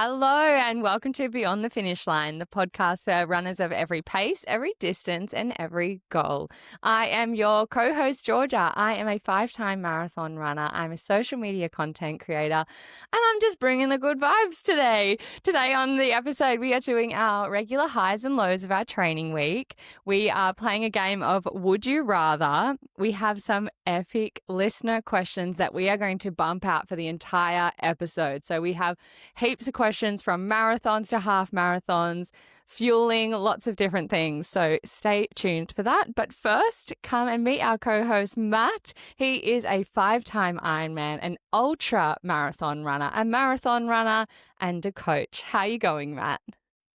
Hello and welcome to Beyond the Finish Line, the podcast for runners of every pace, every distance and every goal. I am your co-host, Georgia. I am a 5-time marathon runner. I'm a social media content creator and I'm just bringing the good vibes today. Today on the episode, we are doing our regular highs and lows of our training week. We are playing a game of Would You Rather. We have some epic listener questions that we are going to bump out for the entire episode. So we have heaps of questions from marathons to half marathons, fueling, lots of different things. So stay tuned for that. But first, come and meet our co-host, Matt. He is a 5-time Ironman, an ultra marathon runner, and a coach. How are you going, Matt?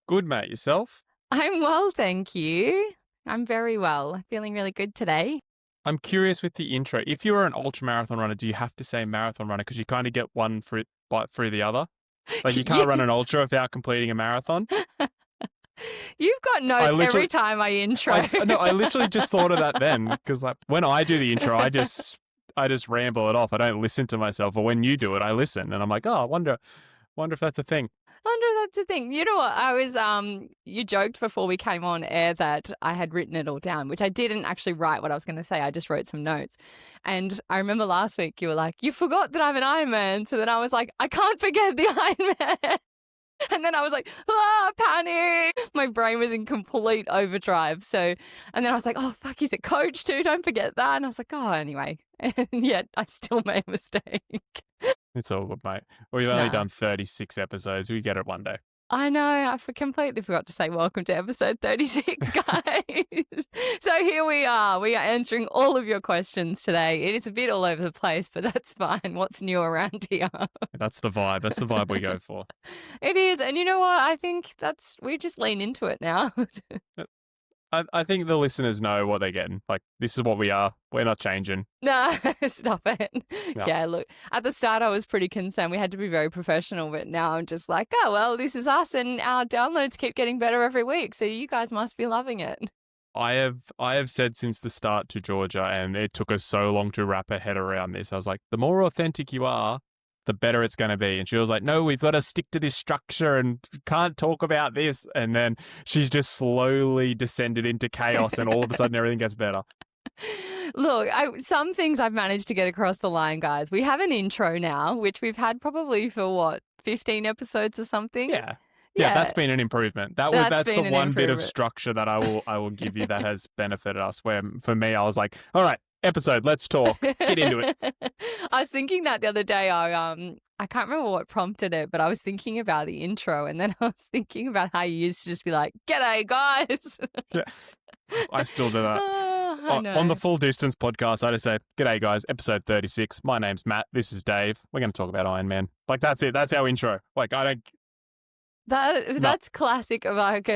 Good, mate. Yourself? I'm well, thank you. I'm very well. Feeling really good today. I'm curious with the intro. If you were an ultra marathon runner, do you have to say marathon runner because you kind of get one through the other? Like you can't run an ultra without completing a marathon. You've got notes every time I intro. I literally just thought of that then because like when I do the intro, I just ramble it off. I don't listen to myself. Or when you do it, I listen and I'm like, oh, I wonder if that's a thing. That's the thing. You know what? I was, you joked before we came on air that I had written it all down, which I didn't actually write what I was going to say. I just wrote some notes. And I remember last week you were like, you forgot that I'm an Ironman. So then I was like, I can't forget the Ironman. And then I was like, panic. My brain was in complete overdrive. So, and then I was like, oh, fuck, he's a coach too. Don't forget that. And I was like, oh, anyway. And yet I still made a mistake. It's all good, mate. We've only done 36 episodes. We get it one day. I know. I completely forgot to say welcome to episode 36, guys. So here we are. We are answering all of your questions today. It is a bit all over the place, but that's fine. What's new around here? That's the vibe. That's the vibe we go for. It is. And you know what? I think we just lean into it now. I think the listeners know what they're getting. Like, this is what we are. We're not changing. Nah, stop it. No. Yeah, look, at the start I was pretty concerned. We had to be very professional, but now I'm just like, oh, well, this is us and our downloads keep getting better every week. So you guys must be loving it. I have said since the start to Georgia, and it took us so long to wrap our head around this. I was like, the more authentic you are, the better it's going to be. And she was like, no, we've got to stick to this structure and can't talk about this. And then she's just slowly descended into chaos and all of a sudden everything gets better. Look, some things I've managed to get across the line, guys. We have an intro now, which we've had probably for 15 episodes or something? Yeah, that's been an improvement. That's the one bit of structure that I will give you that has benefited us. Where for me, I was like, all right, episode, let's talk. Get into it. I was thinking that the other day. I can't remember what prompted it, but I was thinking about the intro, and then I was thinking about how you used to just be like, "G'day, guys." Yeah, I still do that. On the Full Distance podcast, I just say, "G'day, guys, episode 36. My name's Matt. This is Dave. We're going to talk about Ironman." Like that's it. That's our intro. Like I don't. That's classic of like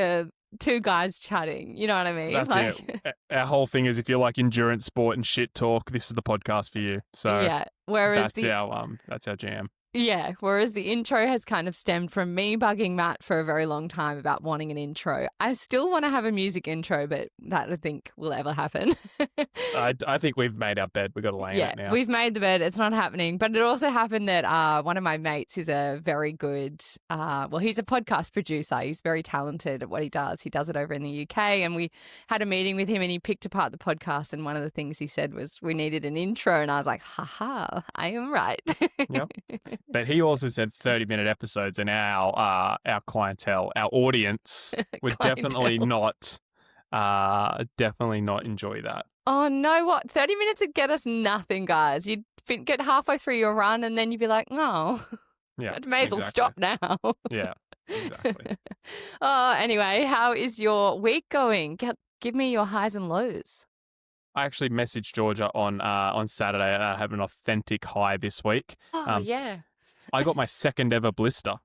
two guys chatting. You know what I mean? That's it. Our whole thing is if you like endurance sport and shit talk, this is the podcast for you. So yeah. Whereas that's our jam. Yeah, whereas the intro has kind of stemmed from me bugging Matt for a very long time about wanting an intro. I still want to have a music intro, but that I think will ever happen. I think we've made our bed. We've got to lay in it now. Yeah, we've made the bed. It's not happening. But it also happened that one of my mates is a very good, he's a podcast producer. He's very talented at what he does. He does it over in the UK. And we had a meeting with him and he picked apart the podcast. And one of the things he said was we needed an intro. And I was like, haha, I am right. Yep. But he also said 30-minute episodes, and our clientele, our audience, would definitely not enjoy that. Oh no! What 30 minutes would get us nothing, guys. You'd get halfway through your run, and then you'd be like, "Oh, yeah, I may as well stop now." Yeah, exactly. Anyway, how is your week going? Give me your highs and lows. I actually messaged Georgia on Saturday. I had an authentic high this week. Oh yeah. I got my second ever blister.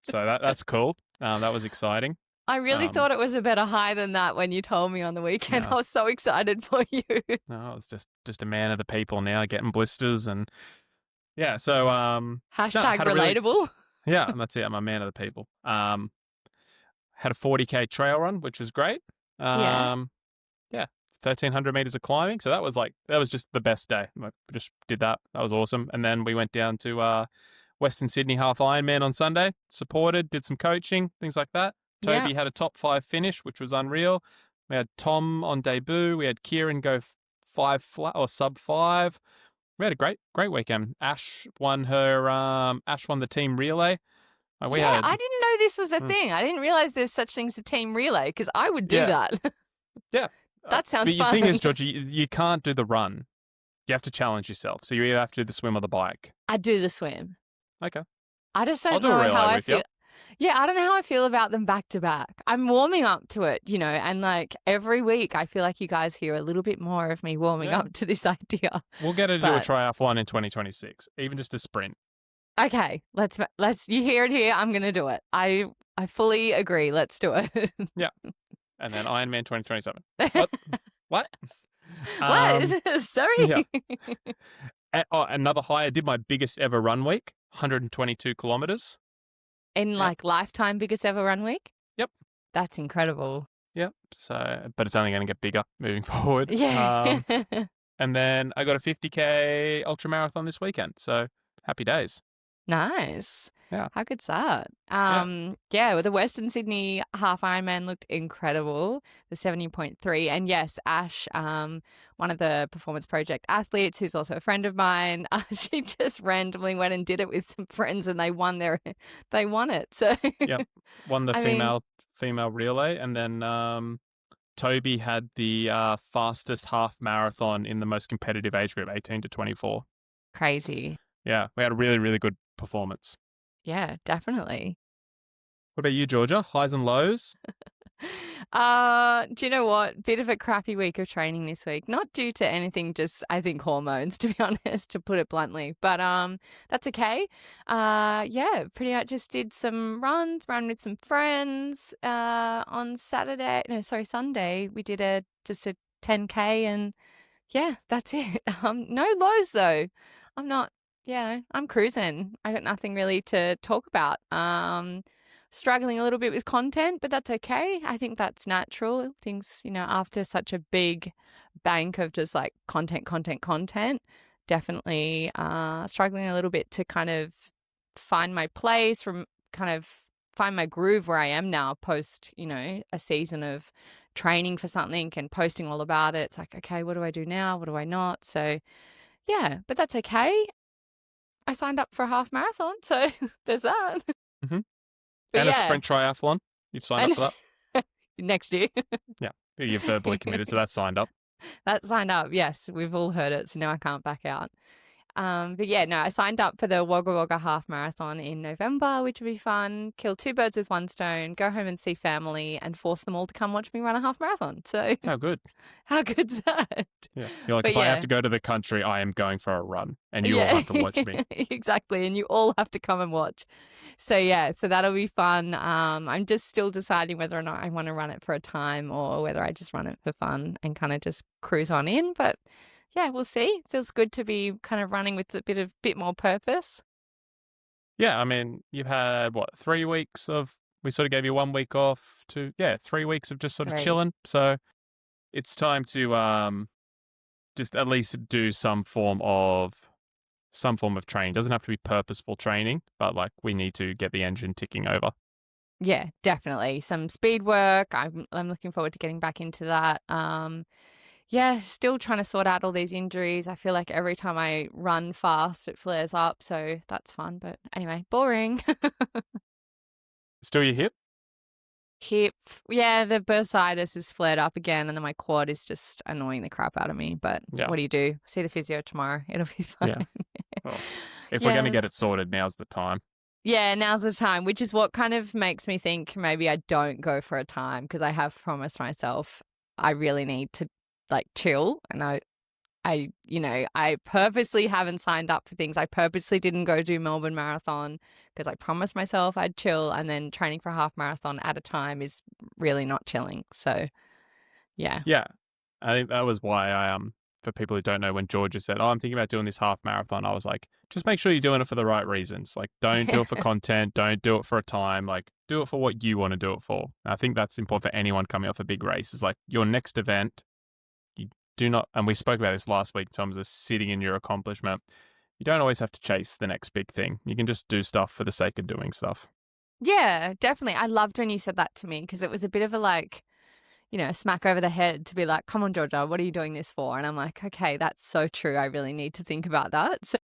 So that's cool. That was exciting. I really thought it was a better high than that when you told me on the weekend. No. I was so excited for you. No, I was just a man of the people now, getting blisters and yeah. So hashtag relatable. Yeah, that's it. I'm a man of the people. Had a 40K trail run, which was great. Yeah. 1,300 meters of climbing. So that was just the best day. I just did that. That was awesome. And then we went down to Western Sydney Half Ironman on Sunday. Supported, did some coaching, things like that. Toby had a top 5 finish, which was unreal. We had Tom on debut. We had Kieran go 5 flat or sub 5. We had a great weekend. Ash won the team relay. I didn't know this was a thing. I didn't realize there's such things as a team relay because I would do that. Yeah. That sounds fun. But the thing is, Georgie, you can't do the run. You have to challenge yourself. So you either have to do the swim or the bike. I do the swim. Okay. I just don't know how I feel. Yeah, I don't know how I feel about them back to back. I'm warming up to it, and like every week I feel like you guys hear a little bit more of me warming up to this idea. We'll get to do a triathlon in 2026, even just a sprint. Okay, let's you hear it here. I'm going to do it. I fully agree. Let's do it. Yeah. And then Ironman 2027. What? What? Sorry. Yeah. Another high. I did my biggest ever run week, 122 kilometers. In lifetime biggest ever run week? Yep. That's incredible. Yep. So, but it's only going to get bigger moving forward. Yeah. And then I got a 50K ultra marathon this weekend. So happy days. Nice. Yeah. How good's that? Well, the Western Sydney Half Ironman looked incredible, the 70.3. And yes, Ash, one of the Performance Project athletes who's also a friend of mine, she just randomly went and did it with some friends and they won it. So yep. Won the female relay. And then Toby had the fastest half marathon in the most competitive age group, 18 to 24. Crazy. Yeah. We had a really, really good performance. Yeah, definitely. What about you, Georgia? Highs and lows? Do you know what? Bit of a crappy week of training this week. Not due to anything, just I think hormones, to be honest, to put it bluntly. But that's okay. Pretty much just did some ran with some friends. On Sunday we did just a 10K and yeah, that's it. No lows though. I'm cruising. I got nothing really to talk about. Struggling a little bit with content, but that's okay. I think that's natural. Things, after such a big bank of just like content, definitely struggling a little bit to kind of find my place, find my groove where I am now post, a season of training for something and posting all about it. It's like, okay, what do I do now? What do I not? So yeah, but that's okay. I signed up for a half marathon, so there's that. Mm-hmm. And a sprint triathlon. You've signed up for that? Next year. Yeah. You've verbally committed, so that's signed up. That's signed up, yes. We've all heard it, so now I can't back out. I signed up for the Wagga Wagga half marathon in November, which would be fun. Kill 2 birds with 1 stone, go home and see family and force them all to come watch me run a half marathon. So how good. How good's that? Yeah. You're like, I have to go to the country, I am going for a run and you all have to watch me. Exactly. And you all have to come and watch. So that'll be fun. I'm just still deciding whether or not I want to run it for a time or whether I just run it for fun and kind of just cruise on in. But yeah, we'll see. It feels good to be kind of running with a bit more purpose. Yeah, I mean, you've had 3 weeks of, we sort of gave you 1 week off to 3 weeks of just sort of chilling. So it's time to just at least do some form of training. Doesn't have to be purposeful training, but like we need to get the engine ticking over. Yeah, definitely. Some speed work. I'm looking forward to getting back into that. Still trying to sort out all these injuries. I feel like every time I run fast, it flares up. So that's fun. But anyway, boring. Still your hip? Hip. Yeah, the bursitis is flared up again. And then my quad is just annoying the crap out of me. But what do you do? See the physio tomorrow. It'll be fun. Yeah. Well, if we're going to get it sorted, now's the time. Yeah, now's the time, which is what kind of makes me think maybe I don't go for a time because I have promised myself I really need to chill. And I purposely haven't signed up for things. I purposely didn't go do Melbourne Marathon because I promised myself I'd chill, and then training for a half marathon at a time is really not chilling. So yeah. Yeah. I think that was why for people who don't know, when Georgia said, I'm thinking about doing this half marathon, I was like, just make sure you're doing it for the right reasons. Like, don't do it for content. Don't do it for a time. Like, do it for what you want to do it for. And I think that's important for anyone coming off a big race. Is like your next event, you do not, and we spoke about this last week in terms of sitting in your accomplishment. you don't always have to chase the next big thing. You can just do stuff for the sake of doing stuff. Yeah, definitely. I loved when you said that to me because it was a bit of a like, smack over the head to be like, come on, Georgia, what are you doing this for? And I'm like, okay, that's so true. I really need to think about that. So,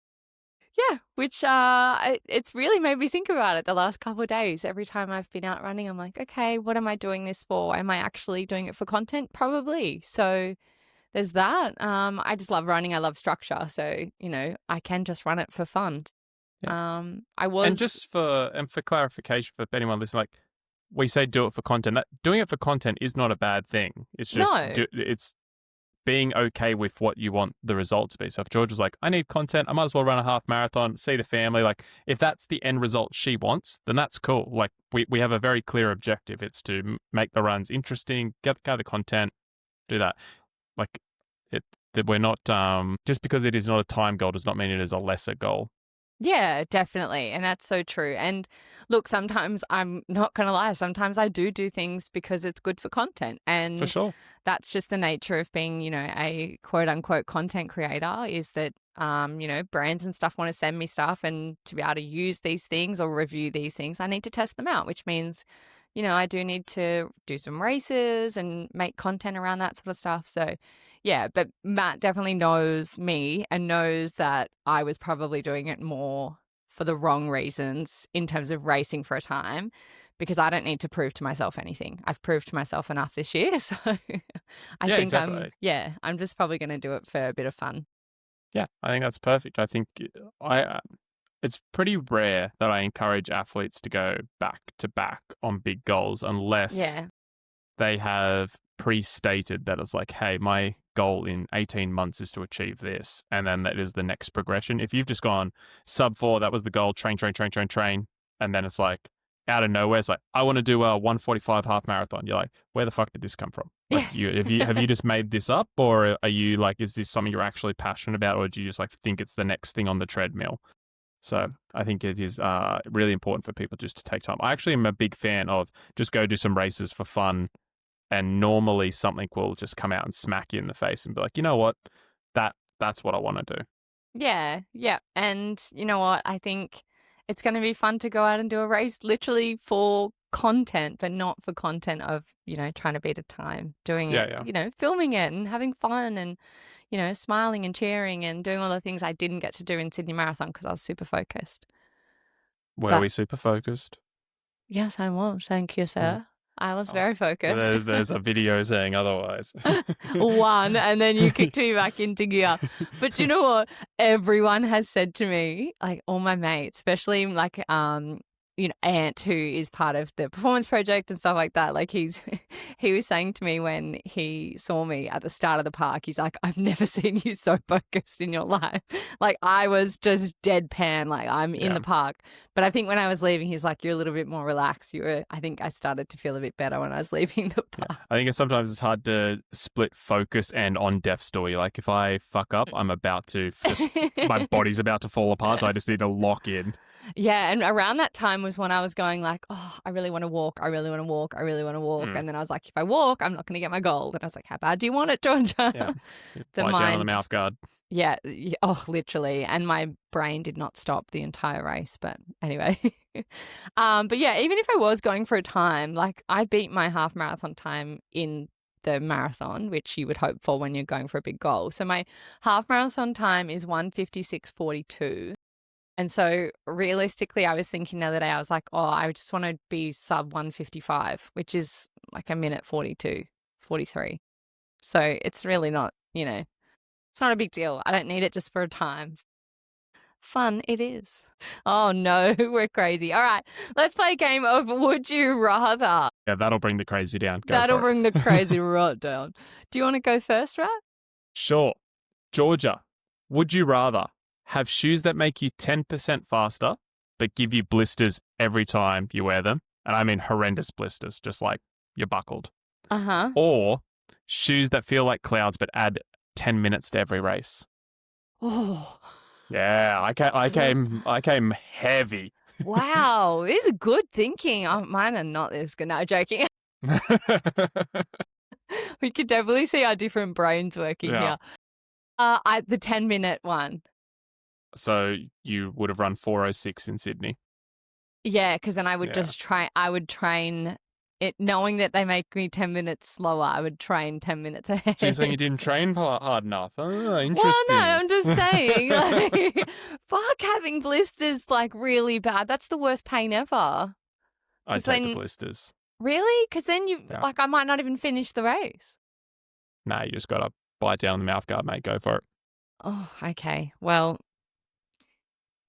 yeah, which it's really made me think about it the last couple of days. Every time I've been out running, I'm like, okay, what am I doing this for? Am I actually doing it for content? Probably. So there's that. I just love running. I love structure. So, I can just run it for fun. Yeah. I was. And just for clarification for anyone listening, like we say do it for content. That doing it for content is not a bad thing. It's just No. it's being okay with what you want the result to be. So if George is like, I need content, I might as well run a half marathon, see the family. Like if that's the end result she wants, then that's cool. Like we have a very clear objective. It's to make the runs interesting, gather content, do that. Like that we're not just because it is not a time goal does not mean it is a lesser goal. Yeah, definitely. And that's so true. And look, sometimes I'm not going to lie. Sometimes I do things because it's good for content. And For sure. that's just the nature of being, a quote unquote content creator is that, brands and stuff want to send me stuff, and to be able to use these things or review these things, I need to test them out, which means, I do need to do some races and make content around that sort of stuff. So yeah, but Matt definitely knows me and knows that I was probably doing it more for the wrong reasons in terms of racing for a time, because I don't need to prove to myself anything. I've proved to myself enough this year. So I think exactly. I'm just probably going to do it for a bit of fun. Yeah, I think that's perfect. I think it's pretty rare that I encourage athletes to go back to back on big goals unless they have pre-stated that it's like, hey, my goal in 18 months is to achieve this. And then that is the next progression. If you've just gone sub 4, that was the goal, train. And then it's like out of nowhere, it's like, I want to do a 1:45 half marathon. You're like, where the fuck did this come from? Like have you just made this up, or are you like, is this something you're actually passionate about, or do you just like think it's the next thing on the treadmill? So I think it is really important for people just to take time. I actually am a big fan of just go do some races for fun, and normally something will just come out and smack you in the face and be like, you know what, that's what I want to do. Yeah. And you know what? I think it's going to be fun to go out and do a race literally for content, but not for content of, trying to beat a time, doing it, filming it and having fun and, smiling and cheering and doing all the things I didn't get to do in Sydney Marathon because I was super focused. Were we super focused? Yes, I was. Thank you, sir. I was very focused. There's a video saying otherwise. One, and then you kicked me back into gear. But you know what? Everyone has said to me, like all my mates, especially like Ant, who is part of the performance project and stuff like that. Like he was saying to me when he saw me at the start of the park, he's like, I've never seen you so focused in your life. Like I was just deadpan, like I'm in the park. But I think when I was leaving, he's like, you're a little bit more relaxed. I think I started to feel a bit better when I was leaving the park. Yeah. I think sometimes it's hard to split focus and on deaf story. Like if I fuck up, I'm about to my body's about to fall apart. So I just need to lock in. Yeah, and around that time was when I was going like, oh, I really want to walk. And then I was like, if I walk, I'm not going to get my goal. And I was like, how bad do you want it, Georgia? Yeah. Bite down on the mouth guard. Yeah. Oh, literally. And my brain did not stop the entire race. But anyway. But yeah, even if I was going for a time, like I beat my half marathon time in the marathon, which you would hope for when you're going for a big goal. So my half marathon time is 1:56:42. And so realistically, I was thinking the other day, I was like, oh, I just want to be sub 1:55, which is like a minute 42, 43. So it's really not, it's not a big deal. I don't need it just for a time. Fun it is. Oh no, we're crazy. All right, let's play a game of Would You Rather. Yeah, that'll bring the crazy down. That'll bring the crazy right down. Do you want to go first, Rat? Sure. Georgia, would you rather have shoes that make you 10% faster, but give you blisters every time you wear them? And I mean horrendous blisters, just like you're buckled. Uh-huh. Or shoes that feel like clouds, but add 10 minutes to every race. Oh. Yeah, I came heavy. Wow, this is good thinking. Oh, mine are not this good. No, joking. We could definitely see our different brains working here. The 10-minute one. So you would have run 4:06 in Sydney. Yeah, because then I would Yeah. just I would train it, knowing that they make me 10 minutes slower. I would train 10 minutes ahead. So you're saying you didn't train hard enough? Oh, Well, no, interesting. I'm just saying, like, fuck, having blisters, like, really bad. That's the worst pain ever. I'd take the blisters. Really? Because then Yeah. like, I might not even finish the race. Nah, you just got to bite down on the mouth guard, mate. Go for it. Oh, okay. Well,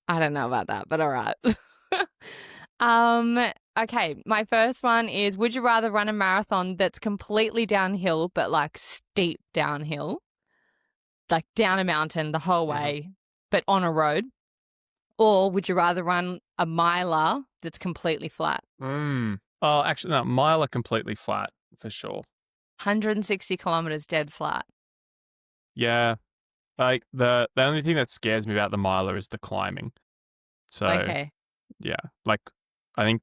I don't know about that, but all right. Okay, my first one is, would you rather run a marathon that's completely downhill, but like steep downhill, like down a mountain the whole way, but on a road? Or would you rather run a miler that's completely flat? Oh, actually, no, mile are completely flat for sure. 160 kilometers dead flat. Yeah. Like the only thing that scares me about the miler is the climbing. So Okay. yeah, like I think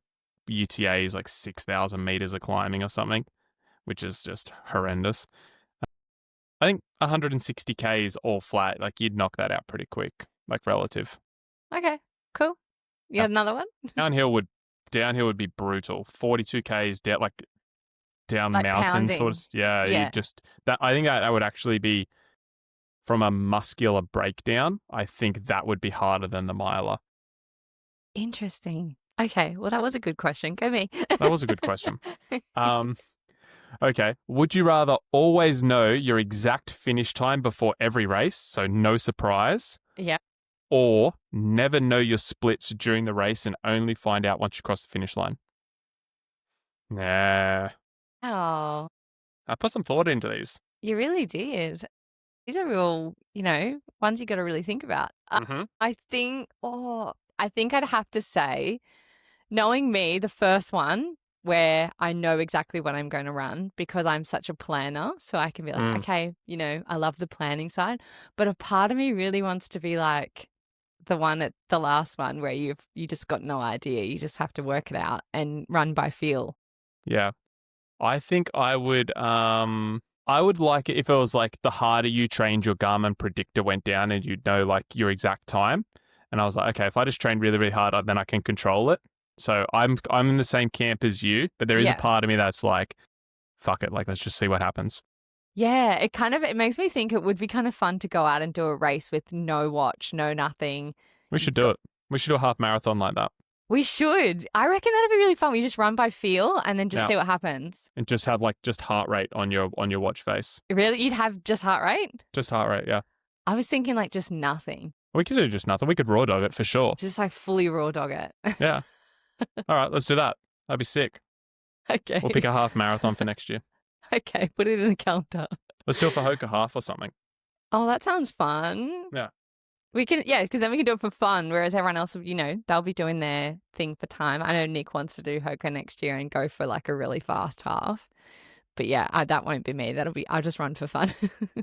UTA is like 6,000 meters of climbing or something, which is just horrendous. I think 160 Ks all flat, like you'd knock that out pretty quick, like relative. Okay, cool. You got another one? Downhill would be brutal. 42 Ks down, like down Like mountains, sort pounding. of. Yeah, Yeah. you just that. I think that would actually be, from a muscular breakdown, I think that would be harder than the miler. Interesting. Okay, well, that was a good question. Go me. That was a good question. Okay. Would you rather always know your exact finish time before every race, so no surprise? Yeah. Or never know your splits during the race and only find out once you cross the finish line? Nah. Oh, I put some thought into these. you really did. These are real, ones you got to really think about. I think I'd have to say, knowing me, the first one where I know exactly what I'm going to run because I'm such a planner. So I can be like, okay, I love the planning side. But a part of me really wants to be like the one at the last one where you just got no idea. You just have to work it out and run by feel. Yeah. I think I would like it if it was like the harder you trained, your Garmin predictor went down and you'd know like your exact time. And I was like, okay, if I just train really, really hard, then I can control it. So I'm in the same camp as you, but there is a part of me that's like, fuck it, like let's just see what happens. Yeah, it makes me think it would be kind of fun to go out and do a race with no watch, no nothing. We should do it. We should do a half marathon like that. We should. I reckon that'd be really fun. We just run by feel and then just see what happens. And just have like just heart rate on your watch face. Really? You'd have just heart rate? Just heart rate, yeah. I was thinking like just nothing. We could do just nothing. We could raw dog it for sure. Just like fully raw dog it. Yeah. All right, let's do that. That'd be sick. Okay. We'll pick a half marathon for next year. Okay, put it in the calendar. Let's do it for Hoka half or something. Oh, that sounds fun. Yeah. We can, because then we can do it for fun, whereas everyone else, they'll be doing their thing for time. I know Nick wants to do Hoka next year and go for like a really fast half. But yeah, that won't be me. I'll just run for fun.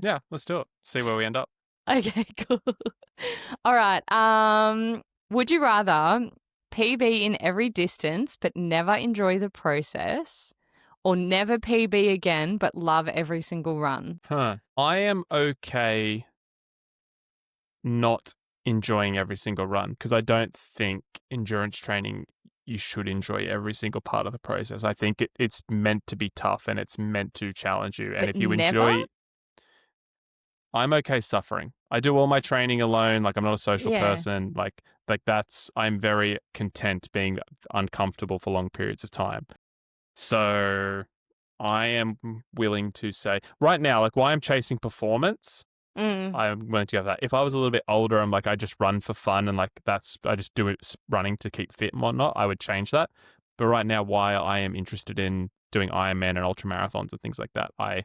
Yeah, let's do it. See where we end up. Okay, cool. All right. Would you rather PB in every distance but never enjoy the process, or never PB again but love every single run? I am okay not enjoying every single run because I don't think endurance training, you should enjoy every single part of the process. I think it's meant to be tough and it's meant to challenge you. And But if you never? enjoy, I'm okay suffering. I do all my training alone. Like I'm not a social person. Like I'm very content being uncomfortable for long periods of time. So I am willing to say right now, like why I'm chasing performance, I'm willing to go for that. If I was a little bit older, I'm like, I just run for fun and like I just do it running to keep fit and whatnot, I would change that. But right now, why I am interested in doing Ironman and ultra marathons and things like that, I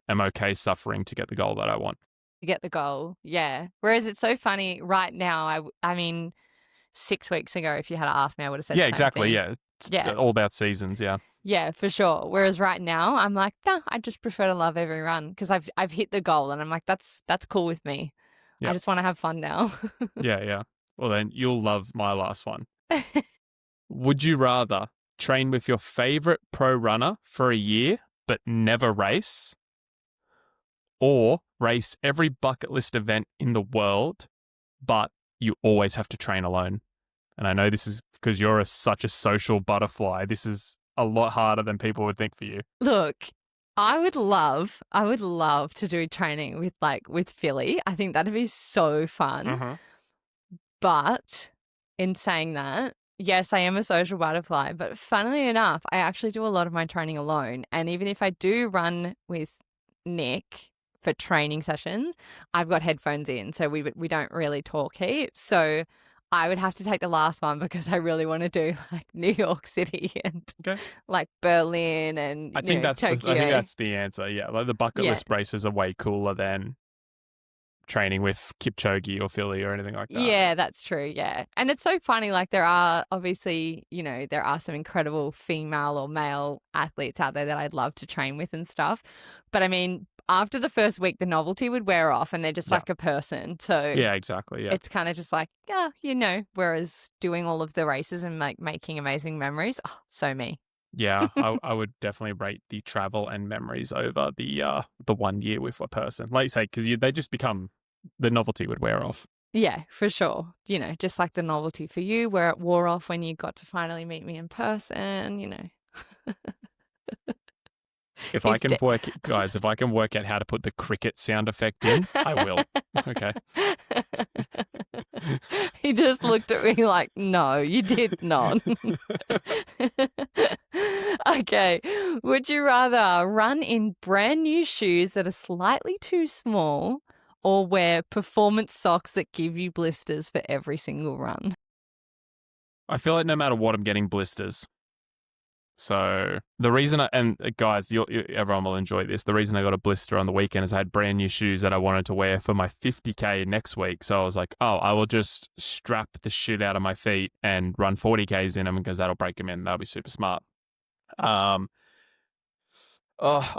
am okay suffering to get the goal that I want. To get the goal, yeah. Whereas it's so funny right now, I mean, 6 weeks ago, if you had asked me, I would have said the same exactly. thing. Yeah. It's all about seasons. Yeah. Yeah, for sure. Whereas right now, I'm like, no, I just prefer to love every run because I've hit the goal and I'm like, that's cool with me. Yep. I just want to have fun now. Yeah. Well, then you'll love my last one. Would you rather train with your favorite pro runner for a year but never race, or race every bucket list event in the world, but you always have to train alone. And I know this is because you're such a social butterfly. This is a lot harder than people would think for you. Look, I would love to do training with Philly. I think that'd be so fun. Mm-hmm. But in saying that, yes, I am a social butterfly, but funnily enough, I actually do a lot of my training alone. And even if I do run with Nick for training sessions, I've got headphones in, so we don't really talk heaps. So I would have to take the last one because I really want to do like New York City and like Berlin and Tokyo. I think that's the answer. Yeah, like the bucket list races are way cooler than training with Kipchoge or Philly or anything like that. Yeah, that's true. Yeah. And it's so funny. Like there are obviously, there are some incredible female or male athletes out there that I'd love to train with and stuff. But I mean, after the first week, the novelty would wear off and they're just like a person. So yeah, exactly. Yeah. It's kind of just like, whereas doing all of the races and like making amazing memories. Oh, so me. Yeah, I would definitely rate the travel and memories over the 1 year with a person. Like you say, because they just become, the novelty would wear off. Yeah, for sure. Just like the novelty for you where it wore off when you got to finally meet me in person, If I can work out how to put the cricket sound effect in, I will. Okay. He just looked at me like, no, you did not. Okay. Would you rather run in brand new shoes that are slightly too small or wear performance socks that give you blisters for every single run? I feel like no matter what, I'm getting blisters. So the reason guys, everyone will enjoy this. The reason I got a blister on the weekend is I had brand new shoes that I wanted to wear for my 50K next week. So I was like, I will just strap the shit out of my feet and run 40Ks in them because that'll break them in. That'll be super smart. I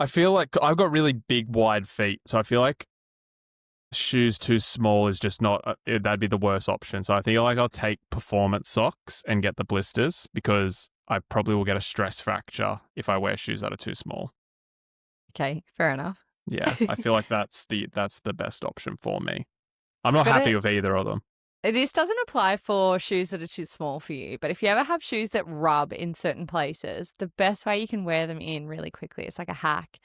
feel like I've got really big, wide feet. So I feel like shoes too small is just not, that'd be the worst option. So I think I'll take performance socks and get the blisters because I probably will get a stress fracture if I wear shoes that are too small. Okay, fair enough. Yeah, I feel like that's the best option for me. I'm not happy with either of them. This doesn't apply for shoes that are too small for you, but if you ever have shoes that rub in certain places, the best way you can wear them in really quickly, it's like a hack,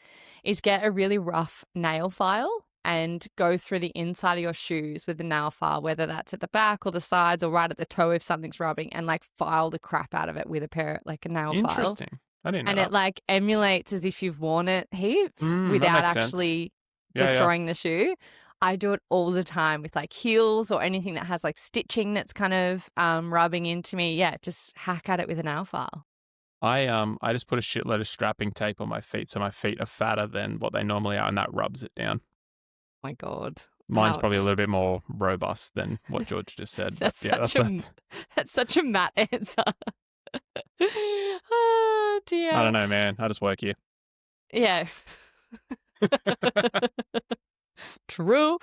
is get a really rough nail file and go through the inside of your shoes with the nail file, whether that's at the back or the sides or right at the toe if something's rubbing, and like file the crap out of it with a nail file. Interesting. I didn't know and that. It like emulates as if you've worn it heaps without actually destroying the shoe. I do it all the time with like heels or anything that has like stitching that's kind of rubbing into me. Yeah, just hack at it with a nail file. I just put a shitload of strapping tape on my feet so my feet are fatter than what they normally are, and that rubs it down. My God. Mine's probably a little bit more robust than what George just said. That's such a Matt answer. Oh, dear. I don't know, man. I just work here. Yeah. True.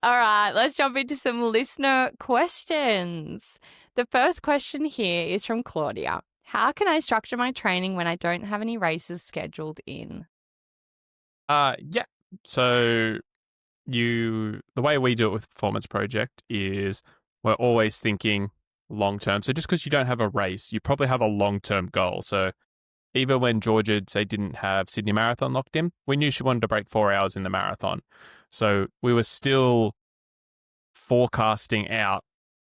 All right, let's jump into some listener questions. The first question here is from Claudia. How can I structure my training when I don't have any races scheduled in? Yeah. So the way we do it with Performance Project is we're always thinking long term. So just because you don't have a race, you probably have a long-term goal. So even when Georgia, say, didn't have Sydney Marathon locked in, we knew she wanted to break 4 hours in the marathon. So we were still forecasting out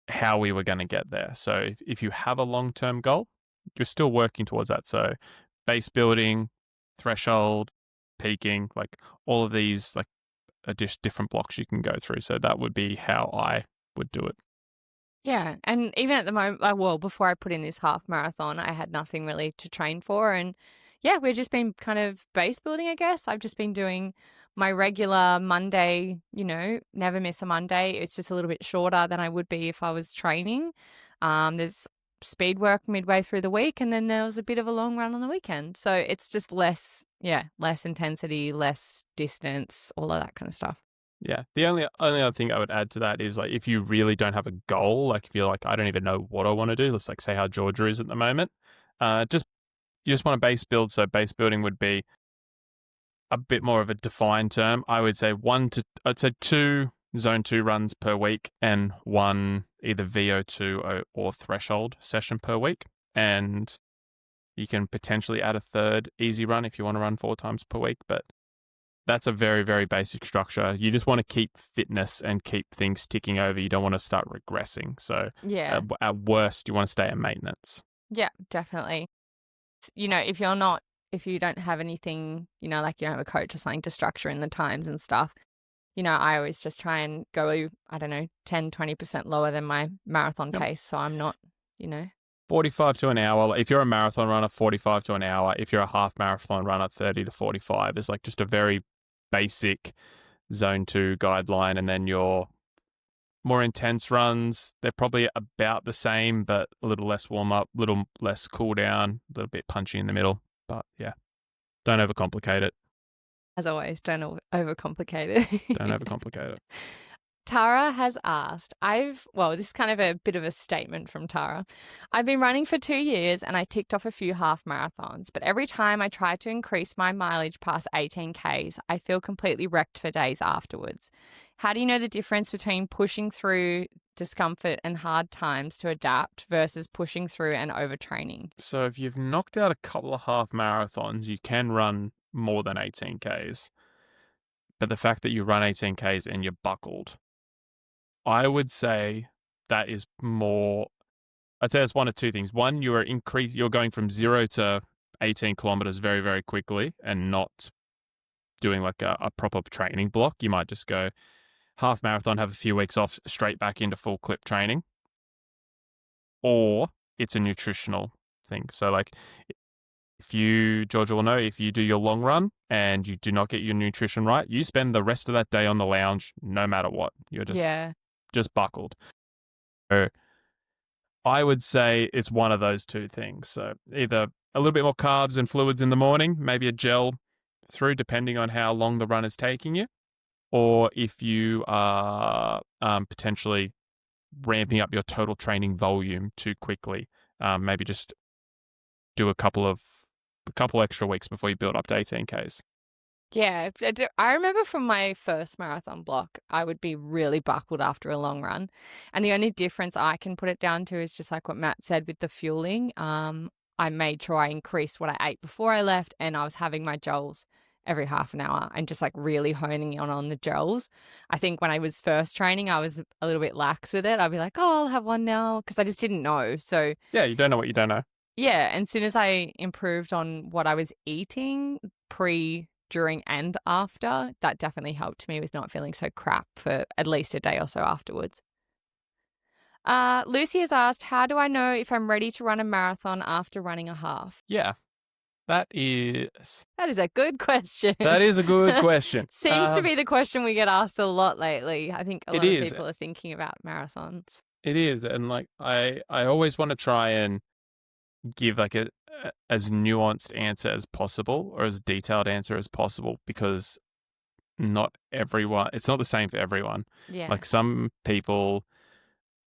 how we were going to get there. So if you have a long-term goal, you're still working towards that. So base building, threshold, peaking, like all of these like are just different blocks you can go through. So that would be how I would do it. Yeah. And even at the moment, before I put in this half marathon, I had nothing really to train for. And yeah, we've just been kind of base building, I guess. I've just been doing my regular Monday, never miss a Monday. It's just a little bit shorter than I would be if I was training. There's speed work midway through the week, and then there was a bit of a long run on the weekend. So it's just less intensity, less distance, all of that kind of stuff. Yeah. The only other thing I would add to that is like if you really don't have a goal, like if you're like, I don't even know what I want to do, let's like say how Georgia is at the moment, you just want to base build. So base building would be a bit more of a defined term. I would say 2 zone 2 runs per week and 1 either VO2 or threshold session per week. And you can potentially add a third easy run if you want to run 4 times per week. But that's a very, very basic structure. You just want to keep fitness and keep things ticking over. You don't want to start regressing. So Yeah. at worst, you want to stay at maintenance. Yeah, definitely. If you don't have anything, like you don't have a coach or something to structure in the times and stuff, I always just try and go, I don't know, 10, 20% lower than my marathon Yep. pace. So I'm not, 45 to an hour. If you're a marathon runner, 45 to an hour. If you're a half marathon runner, 30 to 45 is like just a very basic zone 2 guideline. And then your more intense runs, they're probably about the same, but a little less warm up, a little less cool down, a little bit punchy in the middle. But yeah, don't overcomplicate it. as always, don't overcomplicate it. Don't overcomplicate it. Tara has asked, this is kind of a bit of a statement from Tara. I've been running for 2 years and I ticked off a few half marathons, but every time I try to increase my mileage past 18 Ks, I feel completely wrecked for days afterwards. How do you know the difference between pushing through discomfort and hard times to adapt versus pushing through and overtraining? So if you've knocked out a couple of half marathons, you can run more than 18 Ks. But the fact that you run 18 Ks and you're buckled, I would say that is more. I'd say that's one of two things. One, you're going from 0 to 18 kilometers very, very quickly and not doing like a proper training block. You might just go half marathon, have a few weeks off, straight back into full clip training. Or it's a nutritional thing. So like Georgia will know, if you do your long run and you do not get your nutrition right, you spend the rest of that day on the lounge no matter what. You're just buckled. So I would say it's one of those two things. So either a little bit more carbs and fluids in the morning, maybe a gel through, depending on how long the run is taking you. Or if you are potentially ramping up your total training volume too quickly, maybe just do a couple extra weeks before you build up to 18 Ks. Yeah, I remember from my first marathon block, I would be really buckled after a long run. And the only difference I can put it down to is just like what Matt said with the fueling. I made sure I increased what I ate before I left, and I was having my gels every half an hour and just like really honing in on the gels. I think when I was first training, I was a little bit lax with it. I'd be like, oh, I'll have one now, because I just didn't know. So yeah, you don't know what you don't know. Yeah, and as soon as I improved on what I was eating pre, during, and after, that definitely helped me with not feeling so crap for at least a day or so afterwards. Lucy has asked, how do I know if I'm ready to run a marathon after running a half? Yeah, that is a good question. That is a good question. Seems to be the question we get asked a lot lately. I think a lot of is. people are thinking about marathons. It is. And like I always want to try and give like a as nuanced answer as possible, or as detailed answer as possible, because not everyone, it's not the same for everyone. Yeah. Like some people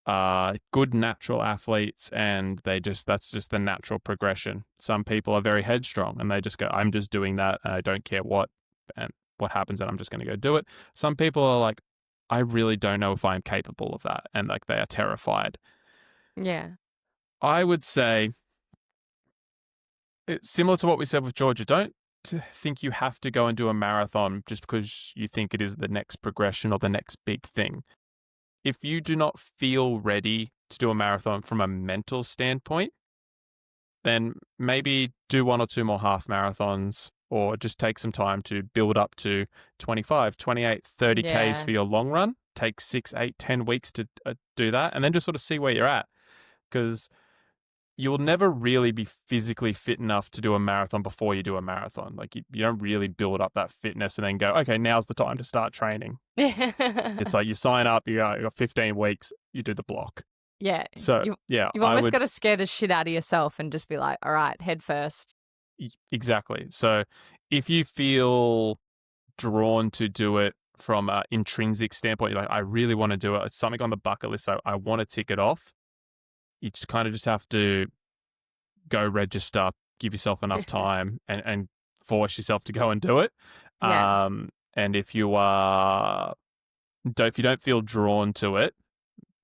are good natural athletes and that's just the natural progression. Some people are very headstrong and they just go, I'm just doing that and I don't care what happens, and I'm just going to go do it. Some people are like, I really don't know if I'm capable of that, and like they are terrified. Yeah. I would say it's similar to what we said with Georgia. Don't think you have to go and do a marathon just because you think it is the next progression or the next big thing. If you do not feel ready to do a marathon from a mental standpoint, then maybe do 1 or 2 more half marathons, or just take some time to build up to 25, 28, 30 Ks for your long run. Take 6, 8, 10 weeks to do that, and then just sort of see where you're at. Because you'll never really be physically fit enough to do a marathon before you do a marathon. Like you don't really build up that fitness and then go, okay, now's the time to start training. It's like you sign up, you got 15 weeks, you do the block. Yeah. So you've almost got to scare the shit out of yourself and just be like, all right, head first. Exactly. So if you feel drawn to do it from an intrinsic standpoint, you're like, I really want to do it. It's something on the bucket list. So I want to tick it off. You just kind of just have to go register, give yourself enough time and force yourself to go and do it. Yeah. And if you don't feel drawn to it,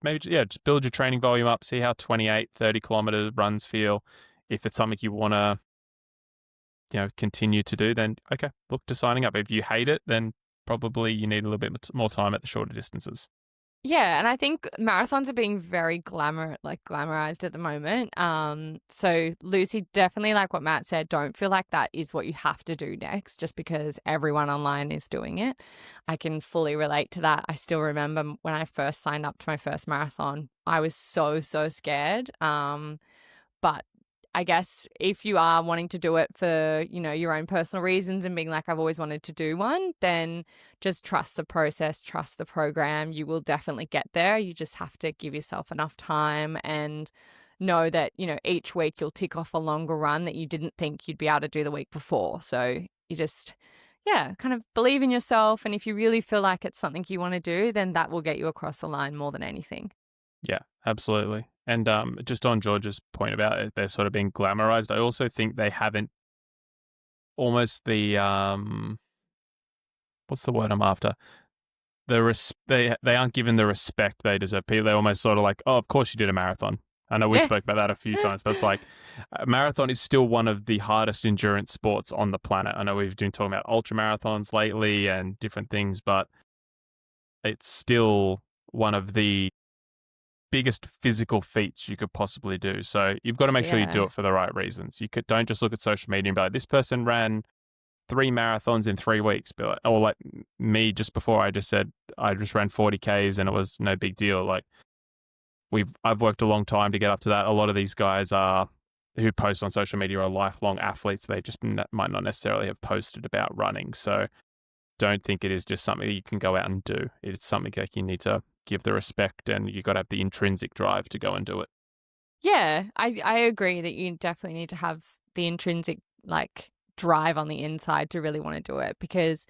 maybe, yeah, just build your training volume up, see how 28, 30 kilometer runs feel. If it's something you want to, continue to do, then okay, look to signing up. If you hate it, then probably you need a little bit more time at the shorter distances. Yeah, and I think marathons are being very glamorized at the moment. So Lucy, definitely like what Matt said, don't feel like that is what you have to do next just because everyone online is doing it. I can fully relate to that. I still remember when I first signed up to my first marathon, I was so scared. But I guess if you are wanting to do it for, your own personal reasons and being like, I've always wanted to do one, then just trust the process, trust the program. You will definitely get there. You just have to give yourself enough time and know that, each week you'll tick off a longer run that you didn't think you'd be able to do the week before. So you just, kind of believe in yourself. And if you really feel like it's something you want to do, then that will get you across the line more than anything. Yeah, absolutely. And just on George's point about it, they're sort of being glamorized. I also think they haven't almost the what's the word I'm after? They aren't given the respect they deserve. They almost sort of like, oh, of course you did a marathon. I know we Yeah. spoke about that a few times, but it's like a marathon is still one of the hardest endurance sports on the planet. I know we've been talking about ultra marathons lately and different things, but it's still one of the biggest physical feats you could possibly do. So you've got to make sure you do Yeah. it for the right reasons. Don't just look at social media and be like, this person ran 3 marathons in 3 weeks, but or like me just before I just said I just ran 40Ks and it was no big deal. Like I've worked a long time to get up to that. A lot of these guys who post on social media are lifelong athletes. They just might not necessarily have posted about running. So don't think it is just something that you can go out and do. It's something that you need to give the respect and you got to have the intrinsic drive to go and do it. Yeah, I agree that you definitely need to have the intrinsic drive on the inside to really want to do it because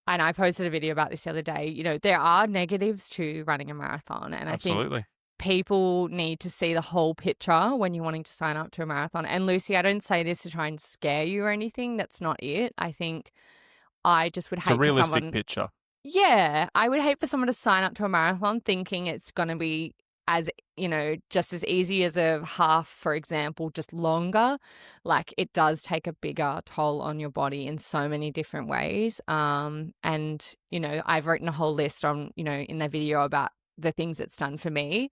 and I posted a video about this the other day, there are negatives to running a marathon and I think Absolutely. people need to see the whole picture when you're wanting to sign up to a marathon. And Lucy, I don't say this to try and scare you or anything. That's not it. I think I just would It's a hate for realistic someone picture. yeah, I would hate for someone to sign up to a marathon thinking it's going to be as, just as easy as a half, for example, just longer. Like it does take a bigger toll on your body in so many different ways. And, I've written a whole list on, in the video about the things it's done for me.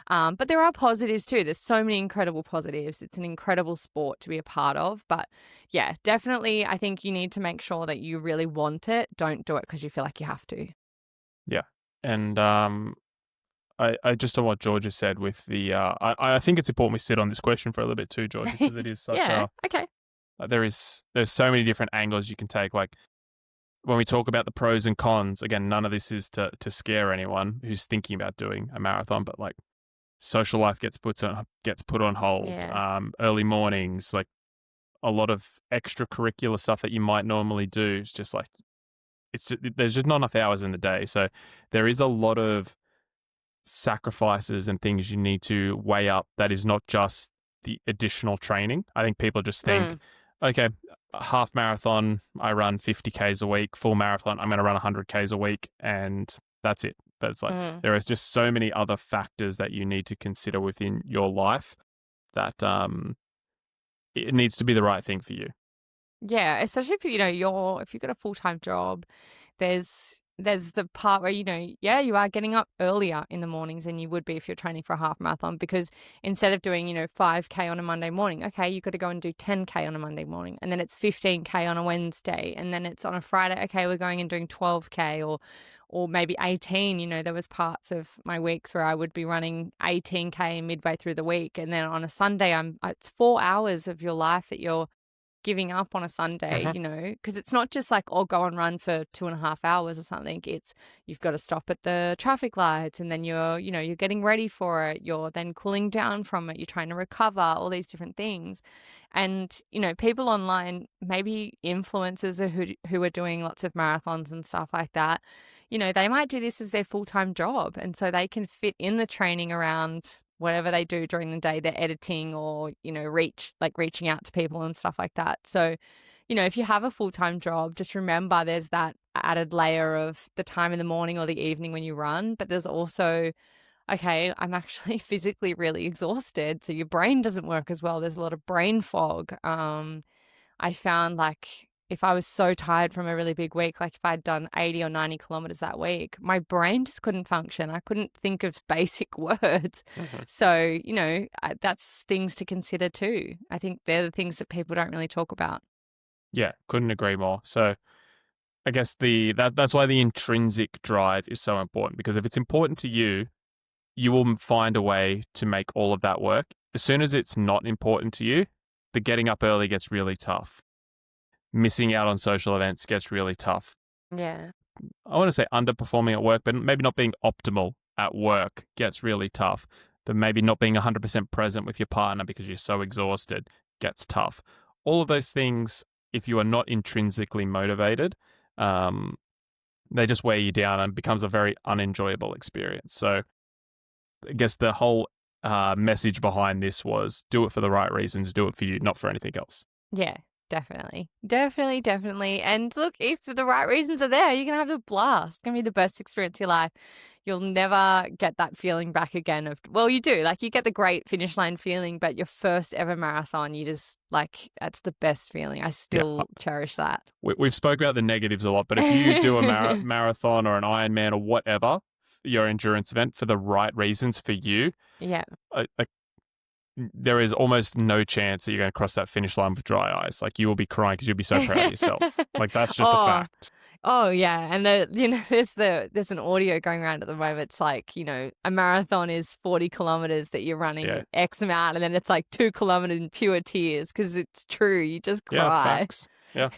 But there are positives too. There's so many incredible positives. It's an incredible sport to be a part of. But yeah, definitely, I think you need to make sure that you really want it. Don't do it because you feel like you have to. Yeah. And I just on what George has said with the I think it's important we sit on this question for a little bit too, George, because it is such Yeah. Okay. there's so many different angles you can take. Like when we talk about the pros and cons, again, none of this is to scare anyone who's thinking about doing a marathon, but like social life gets put on hold. Yeah. Early mornings, like a lot of extracurricular stuff that you might normally do is just like there's just not enough hours in the day. So there is a lot of sacrifices and things you need to weigh up that is not just the additional training. I think people just think, okay, a half marathon, I run 50Ks a week, full marathon, I'm going to run 100Ks a week, and that's it. But it's like there is just so many other factors that you need to consider within your life that it needs to be the right thing for you. Yeah, especially if if you've got a full-time job, there's the part where you are getting up earlier in the mornings than you would be if you're training for a half marathon because instead of doing 5K on a Monday morning, okay, you've got to go and do 10K on a Monday morning and then it's 15K on a Wednesday and then it's on a Friday, okay, we're going and doing 12K or maybe 18. There was parts of my weeks where I would be running 18K midway through the week and then on a Sunday it's 4 hours of your life that you're giving up on a Sunday, because it's not just like, oh, go and run for 2.5 hours or something. It's you've got to stop at the traffic lights and then you're getting ready for it. You're then cooling down from it. You're trying to recover, all these different things. And, people online, maybe influencers who are doing lots of marathons and stuff like that, they might do this as their full-time job. And so they can fit in the training around whatever they do during the day, they're editing or, reaching out to people and stuff like that. So, if you have a full-time job, just remember there's that added layer of the time in the morning or the evening when you run, but there's also okay, I'm actually physically really exhausted. So your brain doesn't work as well. There's a lot of brain fog. I found like if I was so tired from a really big week, like if I'd done 80 or 90 kilometers that week, my brain just couldn't function. I couldn't think of basic words. Mhm. So, that's things to consider too. I think they're the things that people don't really talk about. Yeah, couldn't agree more. So I guess that's why the intrinsic drive is so important, because if it's important to you, you will find a way to make all of that work. As soon as it's not important to you, the getting up early gets really tough. Missing out on social events gets really tough. Yeah. I want to say underperforming at work, but maybe not being optimal at work gets really tough. But maybe not being 100% present with your partner because you're so exhausted gets tough. All of those things, if you are not intrinsically motivated, they just weigh you down and becomes a very unenjoyable experience. So I guess the whole message behind this was do it for the right reasons, do it for you, not for anything else. Yeah, definitely. Definitely, definitely. And look, if the right reasons are there, you're going to have a blast. It's going to be the best experience of your life. You'll never get that feeling back again of, well, you do. Like you get the great finish line feeling, but your first ever marathon, you just like, that's the best feeling. I Yeah, still cherish that. we've spoke about the negatives a lot, but if you do a marathon or an Ironman or whatever, your endurance event for the right reasons for you, Yeah. there is almost no chance that you're going to cross that finish line with dry eyes. Like you will be crying because you'll be so proud of yourself. Like that's just a fact. Oh yeah, and there's an audio going around at the moment. It's like a marathon is 40 kilometers that you're running Yeah. X amount, and then it's like 2 kilometers in pure tears because it's true. You just Yeah, cry. facts. Yeah.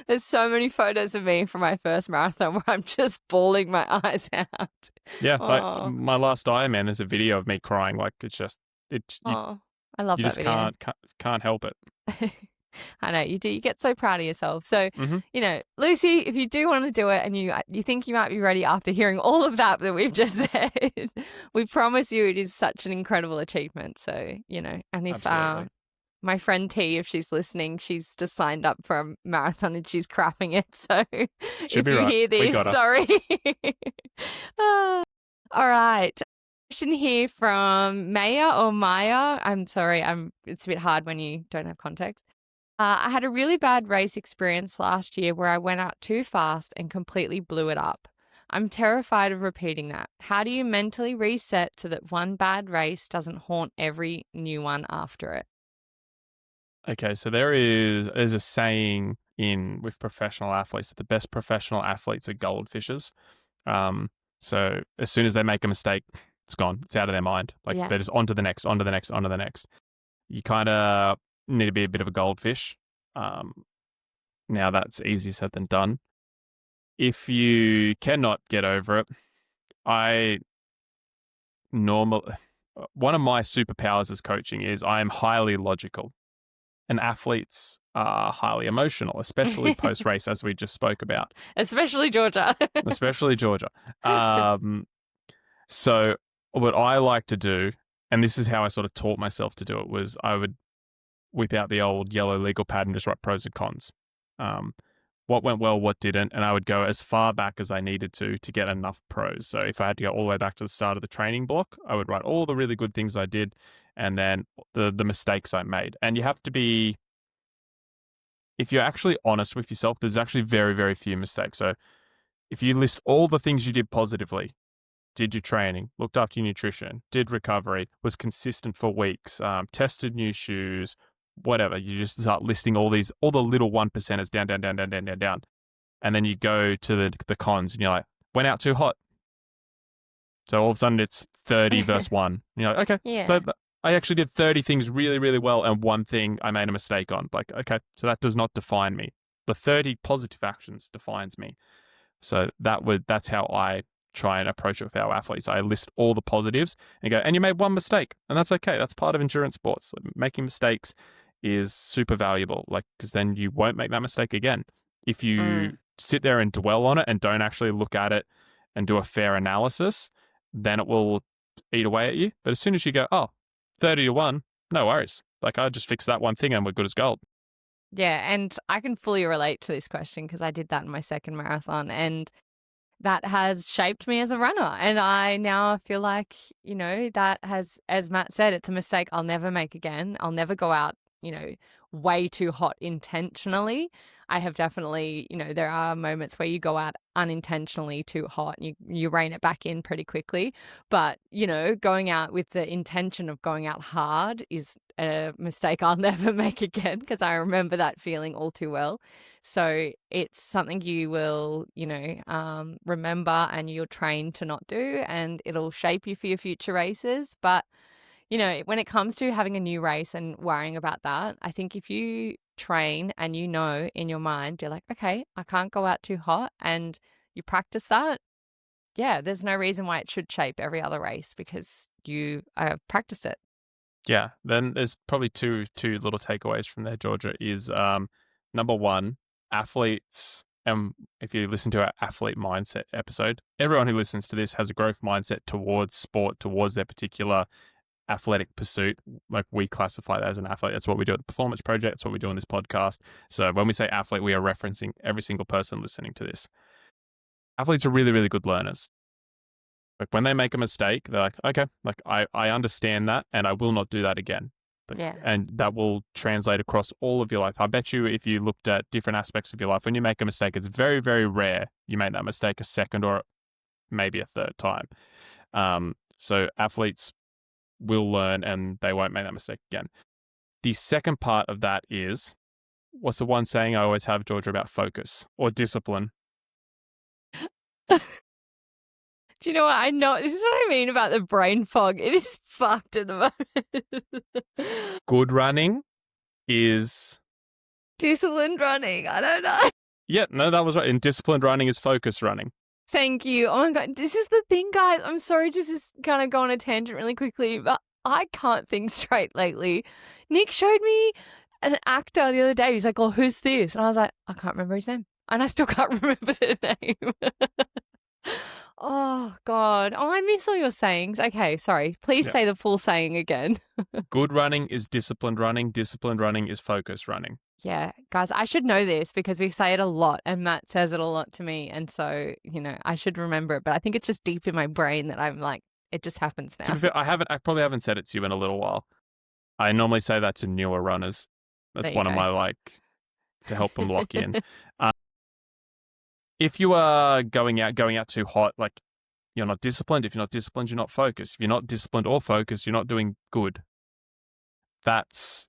There's so many photos of me from my first marathon where I'm just bawling my eyes out. Yeah, like Oh, my last Ironman, there's a video of me crying. Like it's just oh, I love you that just video. can't help it. I know you do. You get so proud of yourself. So, Hmm. Lucy, if you do want to do it and you think you might be ready after hearing all of that we've just said, we promise you it is such an incredible achievement. So, and if Absolutely. my friend T, if she's listening, she's just signed up for a marathon and she's crapping it. So, Should if be you right. hear We this, got her. sorry. All right. Question here from Maya or Maya. I'm sorry. It's a bit hard when you don't have context. I had a really bad race experience last year where I went out too fast and completely blew it up. I'm terrified of repeating that. How do you mentally reset so that one bad race doesn't haunt every new one after it? Okay, so there's a saying with professional athletes that the best professional athletes are goldfishes. So as soon as they make a mistake, it's gone. It's out of their mind. Like Yeah. they're just on to the next, on to the next, on to the next. You kind of need to be a bit of a goldfish. Now that's easier said than done. If you cannot get over it, I normal one of my superpowers as coaching is I am highly logical, and athletes are highly emotional, especially post race, as we just spoke about, Especially Georgia. especially Georgia. So what I like to do, and this is how I sort of taught myself to do it, was I would whip out the old yellow legal pad and just write pros and cons. What went well, what didn't, and I would go as far back as I needed to get enough pros. So if I had to go all the way back to the start of the training block, I would write all the really good things I did and then the mistakes I made. And you have to be, if you're actually honest with yourself, there's actually very, very few mistakes. So if you list all the things you did positively, did your training, looked after your nutrition, did recovery, was consistent for weeks, tested new shoes, whatever. You just start listing all the little 1%ers down, down, down, down, down, down, down. And then you go to the cons and you're like, went out too hot. So all of a sudden it's 30 versus 1. And you're like, okay, Yeah. so I actually did 30 things really, really well and one thing I made a mistake on. Like, okay, so that does not define me. The 30 positive actions defines me. So that's how I try and approach it with our athletes. I list all the positives and go, and you made one mistake, and that's okay. That's part of endurance sports. Like, making mistakes is super valuable, like, because then you won't make that mistake again. If you sit there and dwell on it and don't actually look at it and do a fair analysis, then it will eat away at you. But as soon as you go, 30 to 1, no worries. Like, I just fixed that one thing and we're good as gold. Yeah, and I can fully relate to this question because I did that in my second marathon. And that has shaped me as a runner. And I now feel like, that has, as Matt said, it's a mistake I'll never make again. I'll never go out, way too hot intentionally. I have definitely, there are moments where you go out unintentionally too hot and you rein it back in pretty quickly. But, going out with the intention of going out hard is a mistake I'll never make again, because I remember that feeling all too well. So it's something you will, remember and you'll train to not do, and it'll shape you for your future races. But, when it comes to having a new race and worrying about that, I think if you train and in your mind, you're like, okay, I can't go out too hot, and you practice that, yeah, there's no reason why it should shape every other race because you practiced it. Yeah. Then there's probably two little takeaways from there, Georgia, is number one, athletes, and if you listen to our athlete mindset episode, everyone who listens to this has a growth mindset towards sport, towards their particular athletic pursuit. Like, we classify that as an athlete. That's what we do at the Performance Project. That's what we do on this podcast. So when we say athlete, we are referencing every single person listening to this. Athletes are really, really good learners. Like, when they make a mistake, they're like, okay, like I understand that and I will not do that again. Yeah. And that will translate across all of your life. I bet you if you looked at different aspects of your life, when you make a mistake, it's very, very rare you make that mistake a second or maybe a third time. So athletes will learn and they won't make that mistake again. The second part of that is, what's the one saying I always have, Georgia, about focus or discipline? Do you know what? I know this is what I mean about the brain fog. It is fucked at the moment. Good running is disciplined running. I don't know. Yeah, no, that was right. And disciplined running is focused running. Thank you. Oh my God. This is the thing, guys. I'm sorry to just kind of go on a tangent really quickly, but I can't think straight lately. Nick showed me an actor the other day. He's like, oh, who's this? And I was like, I can't remember his name. And I still can't remember their name. Oh, God. Oh, I miss all your sayings. Okay, sorry. Please say the full saying again. Good running is disciplined running. Disciplined running is focused running. Yeah, guys, I should know this because we say it a lot and Matt says it a lot to me. And so, I should remember it. But I think it's just deep in my brain that I'm like, it just happens now. To be fair, I probably haven't said it to you in a little while. I normally say that to newer runners. That's one of my, to help them lock in. If you are going out too hot, like, you're not disciplined. If you're not disciplined, you're not focused. If you're not disciplined or focused, you're not doing good. That's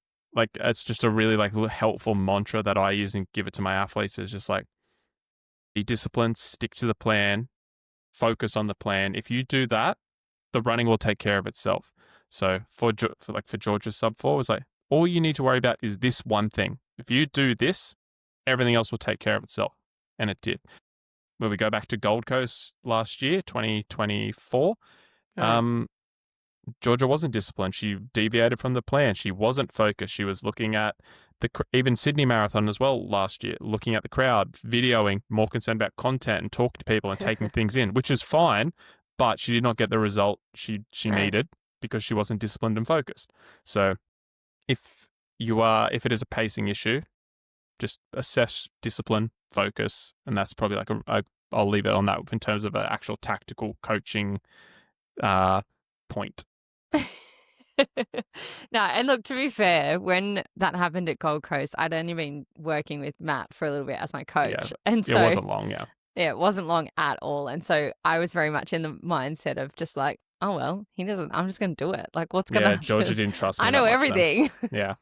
just a really helpful mantra that I use and give it to my athletes. Is just like, be disciplined, stick to the plan, focus on the plan. If you do that, the running will take care of itself. So for Georgia's sub 4, was like, all you need to worry about is this one thing. If you do this, everything else will take care of itself. And it did. When we go back to Gold Coast last year, 2024, Georgia wasn't disciplined. She deviated from the plan. She wasn't focused. She was looking at even Sydney Marathon as well last year, looking at the crowd, videoing, more concerned about content and talking to people and taking things in, which is fine, but she did not get the result she needed because she wasn't disciplined and focused. So if it is a pacing issue, just assess discipline, focus, and that's probably I'll leave it on that in terms of an actual tactical coaching point. No, and look, to be fair, when that happened at Gold Coast, I'd only been working with Matt for a little bit as my coach. Yeah, and so it wasn't long, yeah. Yeah, it wasn't long at all. And so I was very much in the mindset of just like, oh, well, he doesn't, I'm just going to do it. Like, what's going to happen? Georgia didn't trust me. I know everything. Yeah.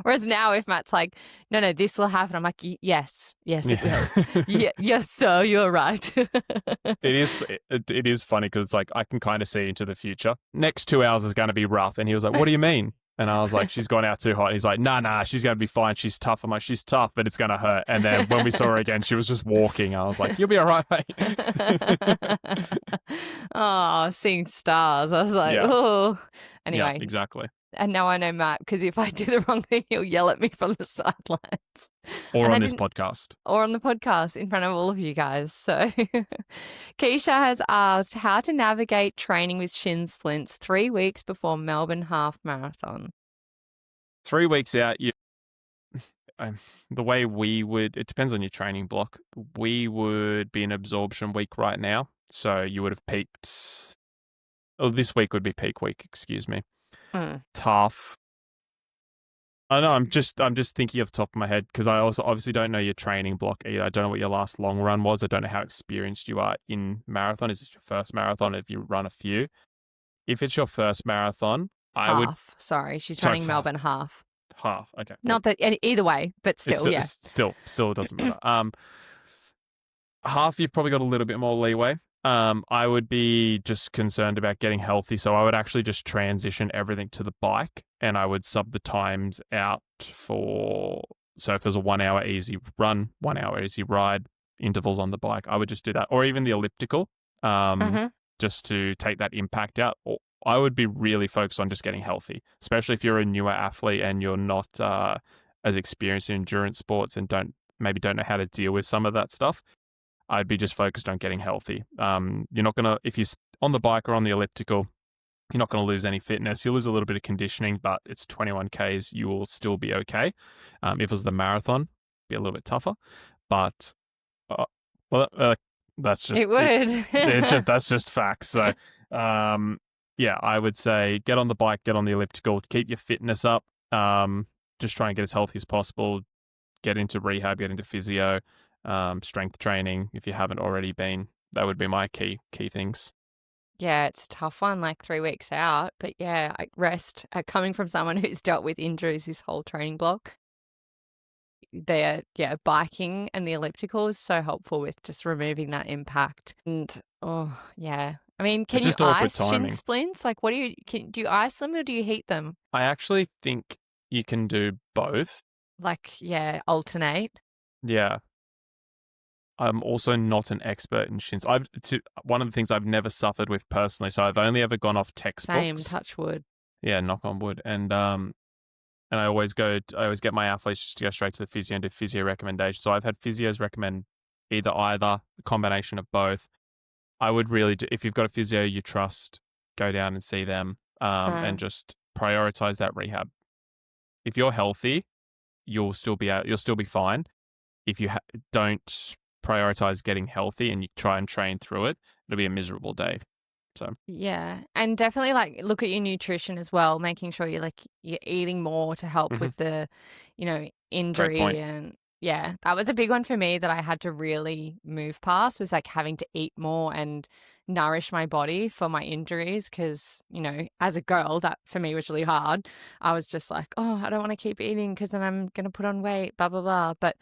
Whereas now if Matt's like, no, this will happen. I'm like, yes, it will. Yes, sir, you're right. It is funny because it's like, I can kind of see into the future. Next 2 hours is going to be rough. And he was like, what do you mean? And I was like, she's gone out too hot. He's like, nah, she's going to be fine. She's tough. I'm like, she's tough, but it's going to hurt. And then when we saw her again, she was just walking. I was like, you'll be all right, mate. Oh, seeing stars. I was like, oh. Anyway. Yeah, exactly. And now I know Matt, because if I do the wrong thing, he'll yell at me from the sidelines. Or on this podcast. Or on the podcast in front of all of you guys. So Keisha has asked how to navigate training with shin splints 3 weeks before Melbourne Half Marathon. 3 weeks out, the way we would, it depends on your training block. We would be in absorption week right now. So you would have peaked, oh, this week would be peak week, excuse me. Mm. Tough. I know, I'm just thinking off the top of my head because I also obviously don't know your training block either. I don't know what your last long run was. I don't know how experienced you are in marathon. Is it your first marathon? If you run a few, if it's your first marathon, I would. Half. Sorry, she's Sorry, running Melbourne half. half. Okay, well, Not that either way, but it's still, yeah. still doesn't matter. Half you've probably got a little bit more leeway. I would be just concerned about getting healthy, so I would actually just transition everything to the bike, and I would sub the times out for. So if there's a 1 hour easy run, 1 hour easy ride, intervals on the bike, I would just do that, or even the elliptical, Mm-hmm. just to take that impact out. Or I would be really focused on just getting healthy, especially if you're a newer athlete and you're not as experienced in endurance sports and don't know how to deal with some of that stuff. I'd be just focused on getting healthy. You're not going to, if you're on the bike or on the elliptical, you're not going to lose any fitness. You'll lose a little bit of conditioning, but it's 21 Ks. You will still be okay. If it was the marathon, be a little bit tougher. But, well, that's just, It would. that's just facts. So, yeah, I would say get on the bike, get on the elliptical, keep your fitness up. Just try and get as healthy as possible. Get into rehab, get into physio. Strength training if you haven't already been. That would be my key things. Yeah, it's a tough one, like 3 weeks out. But yeah, rest. Coming from someone who's dealt with injuries this whole training block, biking and the elliptical is so helpful with just removing that impact. And oh yeah, I mean, can It's you just awkward ice shin timing. splints? Like, what do you ice them or do you heat them? I actually think you can do both. Like, yeah, alternate. Yeah. I'm also not an expert in shins. One of the things I've never suffered with personally, so I've only ever gone off Same, textbooks. touch wood. Yeah, knock on wood. And I always get my athletes just to go straight to the physio and do physio recommendations. So I've had physios recommend either, a combination of both. I would really do, if you've got a physio you trust, go down and see them, and just prioritize that rehab. If you're healthy, you'll still be fine. If you don't prioritize getting healthy and you try and train through it, it'll be a miserable day. So Yeah, and definitely like look at your nutrition as well, making sure you're eating more to help with the, great injury. point. And yeah, that was a big one for me that I had to really move past, was like having to eat more and nourish my body for my injuries because, as a girl, that for me was really hard. I was just like, oh, I don't want to keep eating because then I'm going to put on weight, blah, blah, blah. But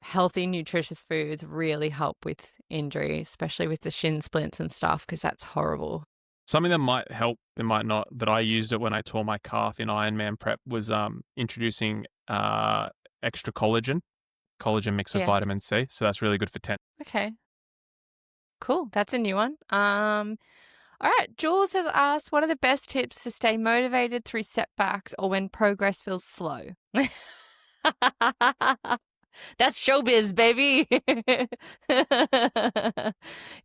healthy, nutritious foods really help with injury, especially with the shin splints and stuff, because that's horrible. Something that might help, it might not, but I used it when I tore my calf in Ironman prep was introducing extra collagen mixed with Yeah. vitamin C. So that's really good for tennis. Okay. Cool. That's a new one. All right. Jules has asked, what are the best tips to stay motivated through setbacks or when progress feels slow? That's showbiz, baby.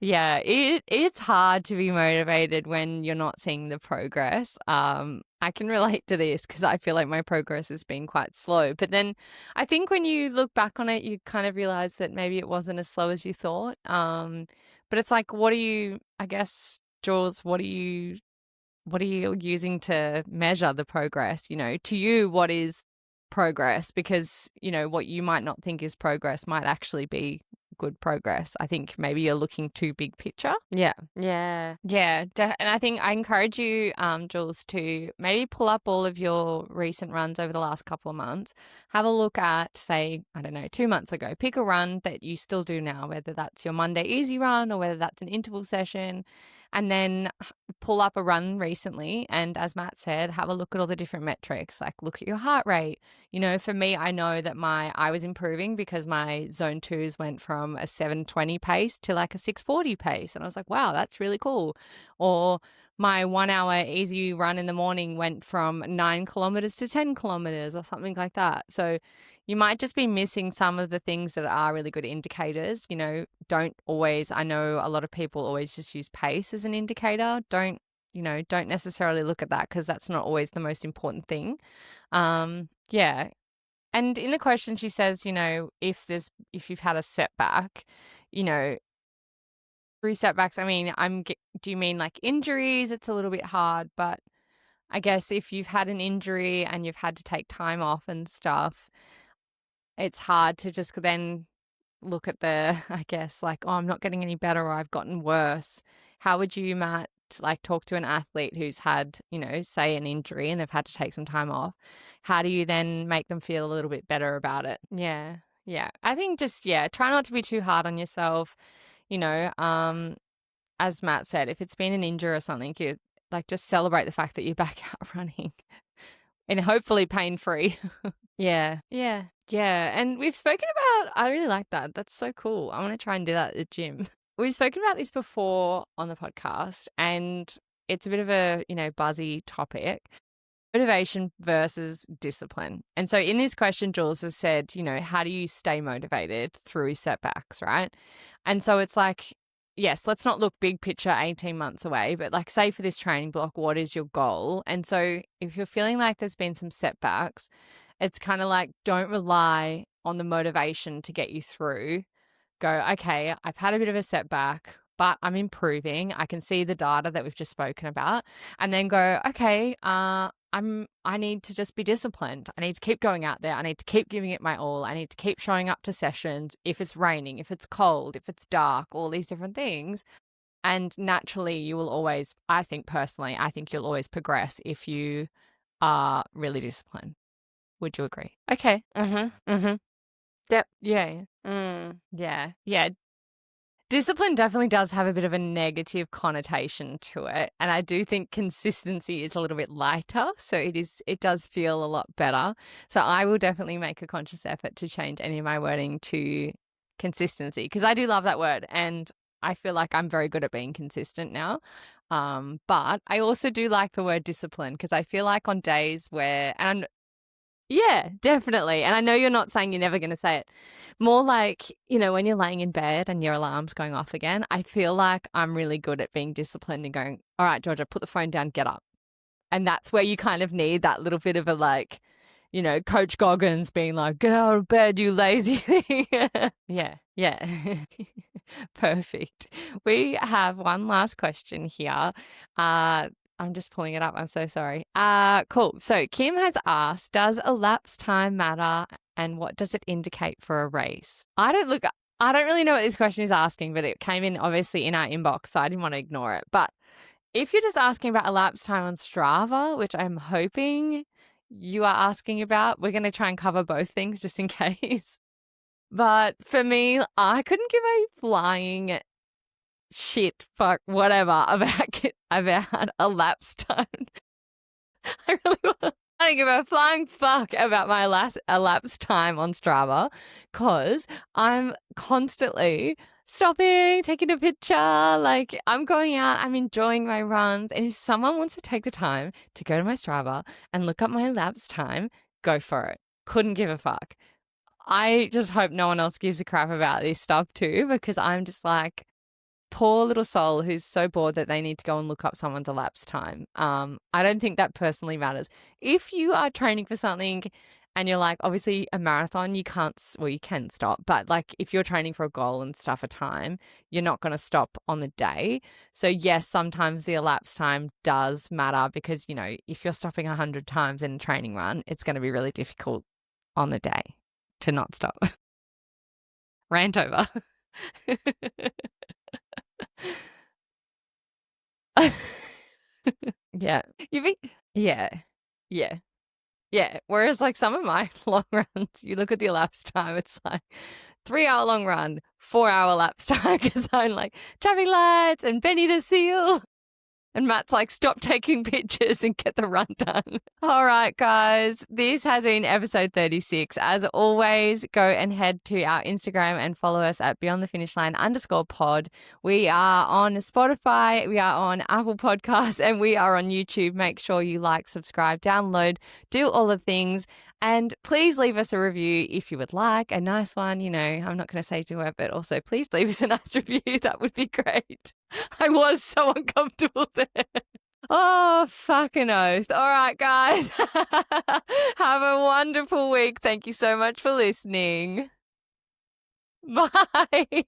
Yeah, it's hard to be motivated when you're not seeing the progress. I can relate to this because I feel like my progress has been quite slow. But then I think when you look back on it, you kind of realize that maybe it wasn't as slow as you thought. But it's like, I guess, Jules, what are you using to measure the progress? To you, what is progress? Because, what you might not think is progress might actually be good progress. I think maybe you're looking too big picture. Yeah. And I think I encourage you, Jules, to maybe pull up all of your recent runs over the last couple of months. Have a look at, say, I don't know, 2 months ago. Pick a run that you still do now, whether that's your Monday easy run or whether that's an interval session. And then pull up a run recently. And as Matt said, have a look at all the different metrics, like look at your heart rate. For me, I know that I was improving because my zone 2s went from a 7:20 pace to like a 6:40 pace. And I was like, wow, that's really cool. Or my 1 hour easy run in the morning went from 9 kilometers to 10 kilometers or something like that. So you might just be missing some of the things that are really good indicators. I know a lot of people always just use pace as an indicator. Don't necessarily look at that because that's not always the most important thing. Yeah. And in the question, she says, if you've had a setback, through setbacks, I mean, do you mean like injuries? It's a little bit hard, but I guess if you've had an injury and you've had to take time off and stuff, it's hard to just then look at I guess, like, oh, I'm not getting any better or I've gotten worse. How would you, Matt, like talk to an athlete who's had, say an injury and they've had to take some time off? How do you then make them feel a little bit better about it? Yeah. Yeah. I think just, try not to be too hard on yourself. As Matt said, if it's been an injury or something, you like just celebrate the fact that you're back out running and hopefully pain-free. Yeah. Yeah. Yeah. And we've spoken about, I really like that. That's so cool. I want to try and do that at the gym. We've spoken about this before on the podcast, and it's a bit of a, buzzy topic. Motivation versus discipline. And so in this question, Jules has said, how do you stay motivated through setbacks, right? And so it's like, yes, let's not look big picture 18 months away, but like say for this training block, what is your goal? And so if you're feeling like there's been some setbacks, it's kind of like, don't rely on the motivation to get you through. Go, okay, I've had a bit of a setback, but I'm improving. I can see the data that we've just spoken about. And then go, okay, I need to just be disciplined. I need to keep going out there. I need to keep giving it my all. I need to keep showing up to sessions if it's raining, if it's cold, if it's dark, all these different things. And naturally, you will always, I think you'll always progress if you are really disciplined. Would you agree? Okay. Yep. Yeah. Yeah. Yeah. Discipline definitely does have a bit of a negative connotation to it. And I do think consistency is a little bit lighter. So it does feel a lot better. So I will definitely make a conscious effort to change any of my wording to consistency, because I do love that word. And I feel like I'm very good at being consistent now. But I also do like the word discipline, because I feel like on days where, yeah, definitely. And I know you're not saying you're never going to say it. More like, when you're laying in bed and your alarm's going off again, I feel like I'm really good at being disciplined and going, all right, Georgia, put the phone down, get up. And that's where you kind of need that little bit of a like, Coach Goggins being like, get out of bed, you lazy thing. Yeah. Yeah. Perfect. We have one last question here. I'm just pulling it up. I'm so sorry. Cool. So Kim has asked, does elapsed time matter and what does it indicate for a race? I don't really know what this question is asking, but it came in obviously in our inbox, so I didn't want to ignore it. But if you're just asking about elapsed time on Strava, which I'm hoping you are asking about, we're going to try and cover both things just in case. But for me, I couldn't give a flying shit, fuck, whatever about elapsed time. I don't give a flying fuck about my elapsed time on Strava, because I'm constantly stopping, taking a picture. Like, I'm going out, I'm enjoying my runs. And if someone wants to take the time to go to my Strava and look up my elapsed time, go for it. Couldn't give a fuck. I just hope no one else gives a crap about this stuff too, because I'm just like, poor little soul who's so bored that they need to go and look up someone's elapsed time. I don't think that personally matters. If you are training for something and you're like, obviously a marathon, you can stop. But like if you're training for a goal and stuff, a time, you're not going to stop on the day. So yes, sometimes the elapsed time does matter, because, if you're stopping 100 times in a training run, it's going to be really difficult on the day to not stop. Rant over. Yeah. Yeah. Yeah. Yeah. Whereas like some of my long runs, you look at the elapsed time, it's like 3-hour long run, 4-hour elapsed time, because I'm like traffic lights and Benny the Seal. And Matt's like, stop taking pictures and get the run done. All right, guys, this has been episode 36. As always, go and head to our Instagram and follow us at beyondthefinishline_pod. We are on Spotify, we are on Apple Podcasts, and we are on YouTube. Make sure you like, subscribe, download, do all the things. And please leave us a review if you would like, a nice one. I'm not going to say do it, but also please leave us a nice review. That would be great. I was so uncomfortable there. Oh, fucking oath. All right, guys. Have a wonderful week. Thank you so much for listening. Bye.